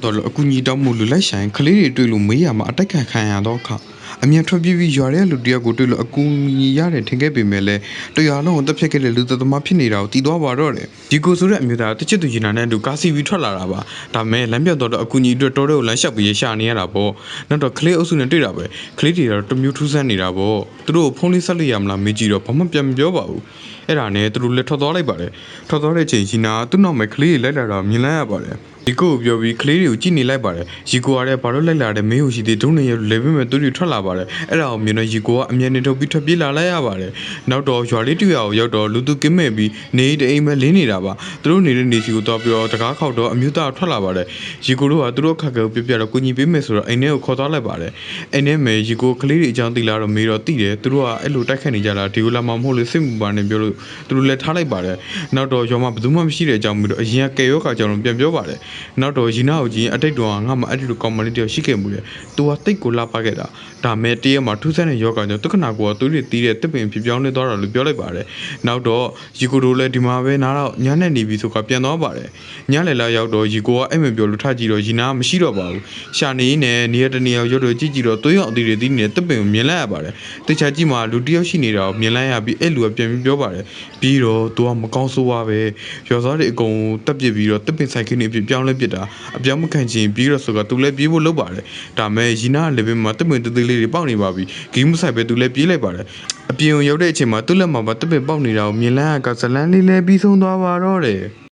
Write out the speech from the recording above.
တော်လို့အကူကြီးတောင်းမှုလူလိုက်ဆိုင်ကလေးတွေတွေ့လို့မေးရမှာအတိုက်ခံရတော့ခအမြန်ထွက်ပြေးပြီးရွာရဲလူတယောက်ကိုတွေ့လို့အကူကြီးရတယ်ထင်ခဲ့ပေမဲ့လည်းတရားလုံးကိုတက်ဖြတ်ခဲ့တဲ့လူသမားဖြစ်နေတာကိုတည်သွားပါတော့တယ်ဒီကိုဆိုတဲ့အမျိုးသားတစ်ချစ်သူရင်နာနဲ့အတူကာစီပြီးထွက်လာတာပါဒါမဲ့လမ်းပြောက်တော့အကူကြီးအတွက်တော်တော်လမ်းလျှောက်ပြီးရှာနေရတာပေါ့နောက်တော့ကလေးအုပ်စုနဲ့တွေ့တာပဲကလေးတွေတော့တမျိုးထူးဆန်းနေတာပေါ့သူတို့ဖုန်းလေးဆက်လိုက်ရမလားမေးကြည့်တော့ဘာမှပြန်မပြောပါဘူးအဲ့ဒါနဲ့သူတို့လည်းထွက်သွားလိုက်ပါတယ်ထွက်သွားတဲ့အချိန်ရှင်နာသူ့နောက်မှာကလေးတွေလိုက်လာတော့မြင်လိုက်ရပါတယ်ဒီကိုပြောပြီးကလေးတွေကိုကြည့်နေလိုက်ပါတယ်ရီကိုကလည်းဘာလို့လိုက်လာတဲ့မင်းကိုရှိသေးဒုံးနေရလေပဲမဲ့သူတွေထွက်လာပါတယ်အဲ့ဒါကိုမြင်တော့ရီကိုကအမြင်နဲ့ထုတ်ပြီးထွက်ပြေးလာလိုက်ရပါတယ်နောက်တော့ရွာလေးတူရအောင်ရောက်တော့လူသူကင်းမဲ့ပြီးနေအိမ်မဲလင်းနေတာပါသူတို့နေတဲ့နေစီကိုတော့ပြီးတော့တကားခောက်တော့အမျိုးသားထွက်လာပါတယ်ရီကိုတို့ကသူတို့ခက်ခဲကိုပြပြတော့ကိုကြီးပေးမယ်ဆိုတော့အိမ်ထဲကိုခေါ်သွားလိုက်ပါတယ်အိမ်ထဲမှာရီကိုကလေးတွေအကြောင်းသိလာတော့မေးတော့သိတယ်သူတို့ကအဲ့လိုတိုက်ခတ်နေကြတာဒီကိုလာမှမဟုတ်လို့စိတ်မပါနဲ့ပြောလို့သူတို့လည်းထားလိုက်ပါတယ်နောက်တော့ရွာမှာဘယ်သူမှမရှိတဲ့အကြောင်းပြီးတော့အရင်ကကဲရောခါကြောင့်ပြန်ပြောပါတယ်နောက်တော့ရီနာကိုကြီးအတိတ်တော်ကငါမှအဲ့ဒီလိုကောင်မလေးတယောက်ရှိခဲ့မှုတယ်သူကတိတ်ကိုလာပါခဲ့တာဒါမဲ့တရက်မှာထူးဆန်းတဲ့ယောဂကြောင့်တုခနာကိုသူတွေတီးတဲ့တစ်ပင်ဖြစ်ပြောင်းနေသွားတာလို့ပြောလိုက်ပါတယ်နောက်တော့ရီကိုတို့လည်းဒီမှာပဲနားတော့ညနဲ့နေပြီဆိုကပြန်သွားပါတယ်ညလေလာရောက်တော့ရီကိုကအဲ့မပြောလို့ထကြည့်တော့ရီနာမရှိတော့ပါဘူးရှာနေနဲ့နေရတနေရောက်တော့ကြည့်တော့သွေးရောက်အတီတွေတီးနေတဲ့တစ်ပင်ကိုမြင်လိုက်ရပါတယ်တခြားကြည့်မှာလူတယောက်ရှိနေတာကိုမြင်လိုက်ရပြီးအဲ့လူကပြန်ပြီးပြောပါတယ်ပြီးတော့သူကမကောင်းဆိုးပါပဲရောစားတွေအကုန်တက်ပစ်ပြီးတော့တစ်ပင်ဆိုင်ခင်းနေပြီးပြောင်းလဲပစ်တာအပြောင်းမခံချင်ပြီးတော့ဆိုကသူလည်းပြေးဖို့လုပ်ပါတယ်ဒါမဲ့ရီနာလည်းပဲမှာတစ်ပင်သေးလေးတွေပေါက်နေပါပြီဂိမ်းမဆိုင်ပဲသူလည်းပြေးလိုက်ပါတယ်အပြင်ရောက်တဲ့အချိန်မှာသူ့လက်မှာတပင်ပေါက်နေတာကိုမြင်လိုက်ရကဇလန်းလေးလည်းပြီးဆုံးသွားပါတော့တယ်